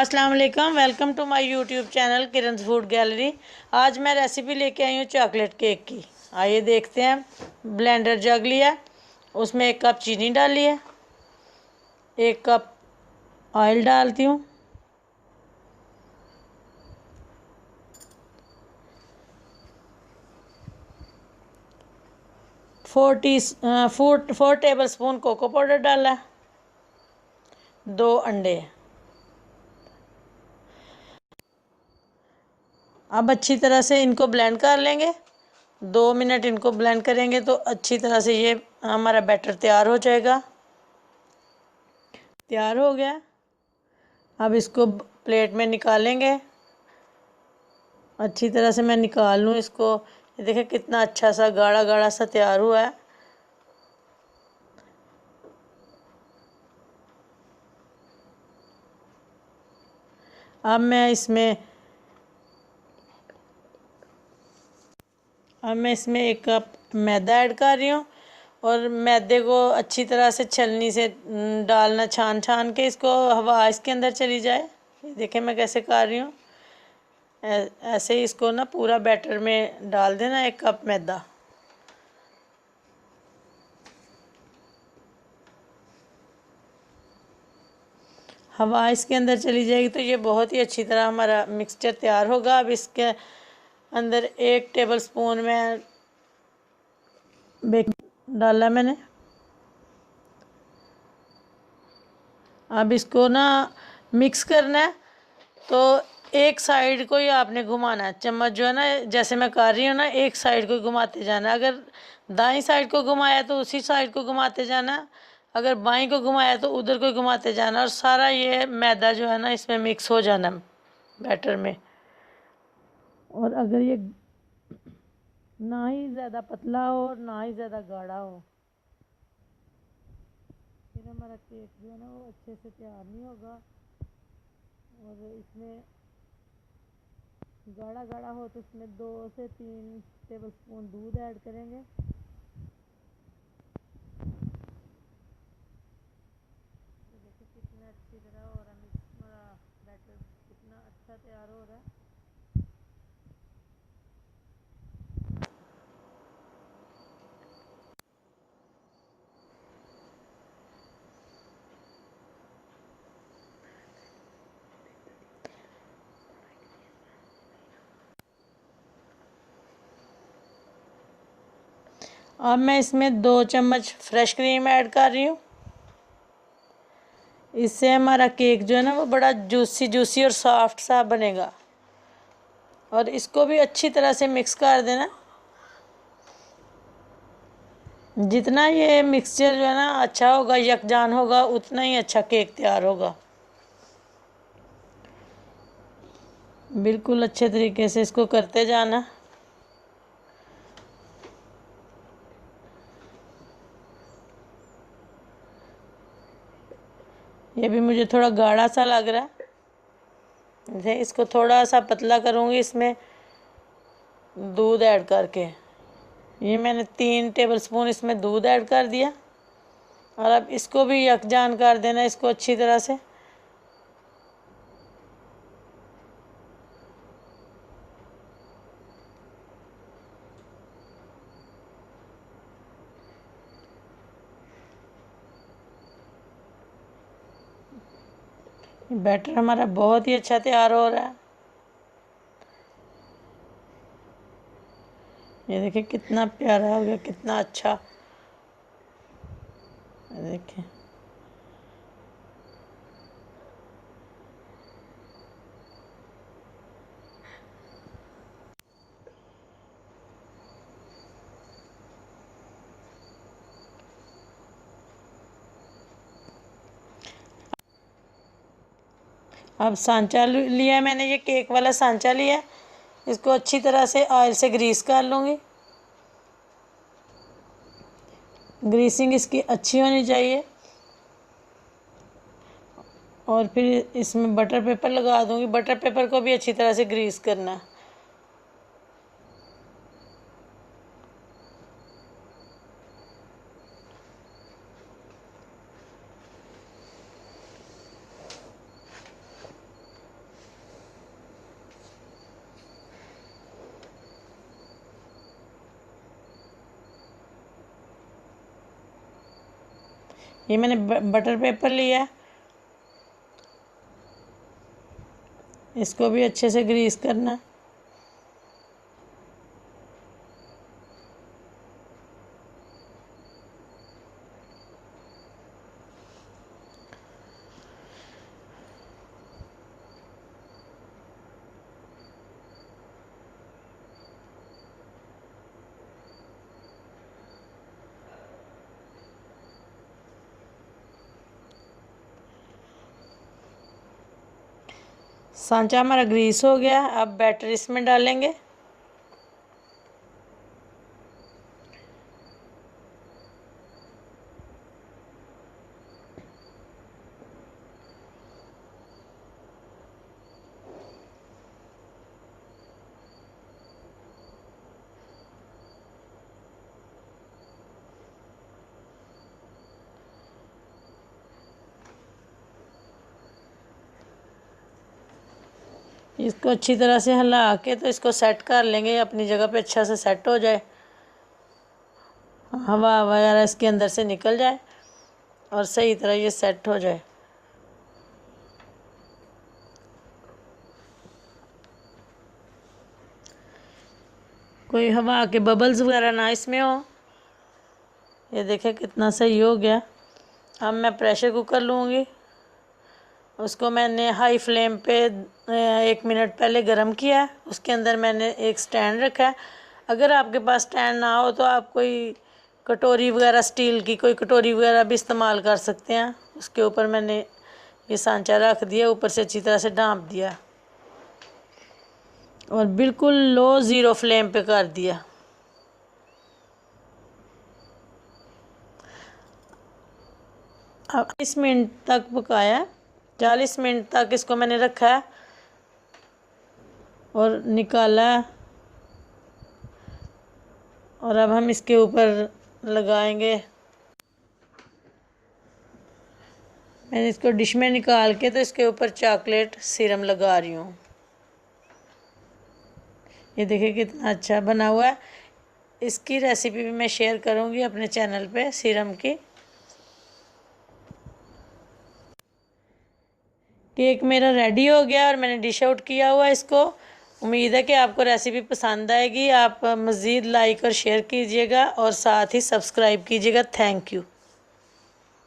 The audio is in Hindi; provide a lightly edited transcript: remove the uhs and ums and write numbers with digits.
अस्सलाम वालेकुम। Welcome to my YouTube channel Kiran's food gallery. आज मैं रेसिपी लेके आई हूँ चॉकलेट केक की। आइए देखते हैं। ब्लेंडर जग लिया, उसमें 1 कप चीनी डाली है, 1 कप ऑयल डालती हूँ, four tablespoon cocoa powder डाला है, 2 अंडे। अब अच्छी तरह से इनको ब्लेंड कर लेंगे। 2 मिनट इनको ब्लेंड करेंगे तो अच्छी तरह से ये हमारा बैटर तैयार हो जाएगा। तैयार हो गया। अब इसको प्लेट में निकालेंगे। अच्छी तरह से मैं निकाल लूँ इसको। ये देखिए कितना अच्छा सा गाढ़ा गाढ़ा सा तैयार हुआ है। अब मैं इसमें 1 कप मैदा ऐड कर रही हूँ और मैदे को अच्छी तरह से छलनी से डालना, छान छान के इसको हवा इसके अंदर चली जाए। देखिए मैं कैसे कर रही हूँ। ऐसे ही इसको ना पूरा बैटर में डाल देना 1 कप मैदा। हवा इसके अंदर चली जाएगी तो ये बहुत ही अच्छी तरह हमारा मिक्सचर तैयार होगा। अब इसके अंदर 1 टेबल स्पून में बेकिंग डाला मैंने। अब इसको ना मिक्स करना है तो एक साइड को ही आपने घुमाना है। चम्मच जो है ना, जैसे मैं कर रही हूँ ना, एक साइड को घुमाते जाना है। अगर दाईं साइड को घुमाया तो उसी साइड को घुमाते जाना, अगर बाईं को घुमाया तो उधर को घुमाते जाना। और सारा ये मैदा जो है ना इसमें मिक्स हो जाना बैटर में। और अगर ये ना ही ज़्यादा पतला हो और ना ही ज़्यादा गाढ़ा हो, फिर हमारा केक जो है ना वो अच्छे से तैयार नहीं होगा। और इसमें गाढ़ा गाढ़ा हो तो इसमें 2 से 3 टेबल स्पून दूध ऐड करेंगे। तो देखिए कितना अच्छी तरह हो रहा है मिक्स, बैटर कितना अच्छा तैयार हो रहा है। अब मैं इसमें 2 चम्मच फ्रेश क्रीम ऐड कर रही हूँ। इससे हमारा केक जो है ना वो बड़ा जूसी जूसी और सॉफ्ट सा बनेगा। और इसको भी अच्छी तरह से मिक्स कर देना। जितना ये मिक्सचर जो है ना अच्छा होगा, यकजान होगा, उतना ही अच्छा केक तैयार होगा। बिल्कुल अच्छे तरीके से इसको करते जाना। ये भी मुझे थोड़ा गाढ़ा सा लग रहा है। जैसे इसको थोड़ा सा पतला करूँगी इसमें दूध ऐड करके। ये मैंने 3 टेबल स्पून इसमें दूध ऐड कर दिया। और अब इसको भी यकजान कर देना इसको अच्छी तरह से। बैटर हमारा बहुत ही अच्छा तैयार हो रहा है। ये देखिए कितना प्यारा हो गया, कितना अच्छा। देखिए अब सांचा लिया है मैंने, ये केक वाला सांचा लिया है। इसको अच्छी तरह से ऑयल से ग्रीस कर लूँगी। ग्रीसिंग इसकी अच्छी होनी चाहिए। और फिर इसमें बटर पेपर लगा दूँगी। बटर पेपर को भी अच्छी तरह से ग्रीस करना। ये मैंने बटर पेपर लिया है, इसको भी अच्छे से ग्रीस करना है। सांचा हमारा ग्रीस हो गया। अब बैटर इसमें डालेंगे। इसको अच्छी तरह से हिला के तो इसको सेट कर लेंगे, अपनी जगह पे अच्छा से सेट हो जाए, हवा वगैरह इसके अंदर से निकल जाए और सही तरह ये सेट हो जाए। कोई हवा के बबल्स वगैरह ना इसमें हो। ये देखें कितना सही हो गया। अब मैं प्रेशर कुकर लूँगी, उसको मैंने हाई फ्लेम पे 1 मिनट पहले गरम किया है। उसके अंदर मैंने एक स्टैंड रखा है। अगर आपके पास स्टैंड ना हो तो आप कोई कटोरी वगैरह, स्टील की कोई कटोरी वगैरह भी इस्तेमाल कर सकते हैं। उसके ऊपर मैंने ये सांचा रख दिया, ऊपर से अच्छी तरह से ढाँप दिया और बिल्कुल लो 0 फ्लेम पे कर दिया। अब 40 मिनट तक पकाया, 40 मिनट तक इसको मैंने रखा है और निकाला है। और अब हम इसके ऊपर लगाएंगे। मैंने इसको डिश में निकाल के तो इसके ऊपर चॉकलेट सिरम लगा रही हूँ। ये देखिए कितना अच्छा बना हुआ है। इसकी रेसिपी भी मैं शेयर करूँगी अपने चैनल पे, सिरम की। केक मेरा रेडी हो गया और मैंने डिश आउट किया हुआ है इसको। उम्मीद है कि आपको रेसिपी पसंद आएगी। आप मज़ीद लाइक और शेयर कीजिएगा और साथ ही सब्सक्राइब कीजिएगा। Thank you.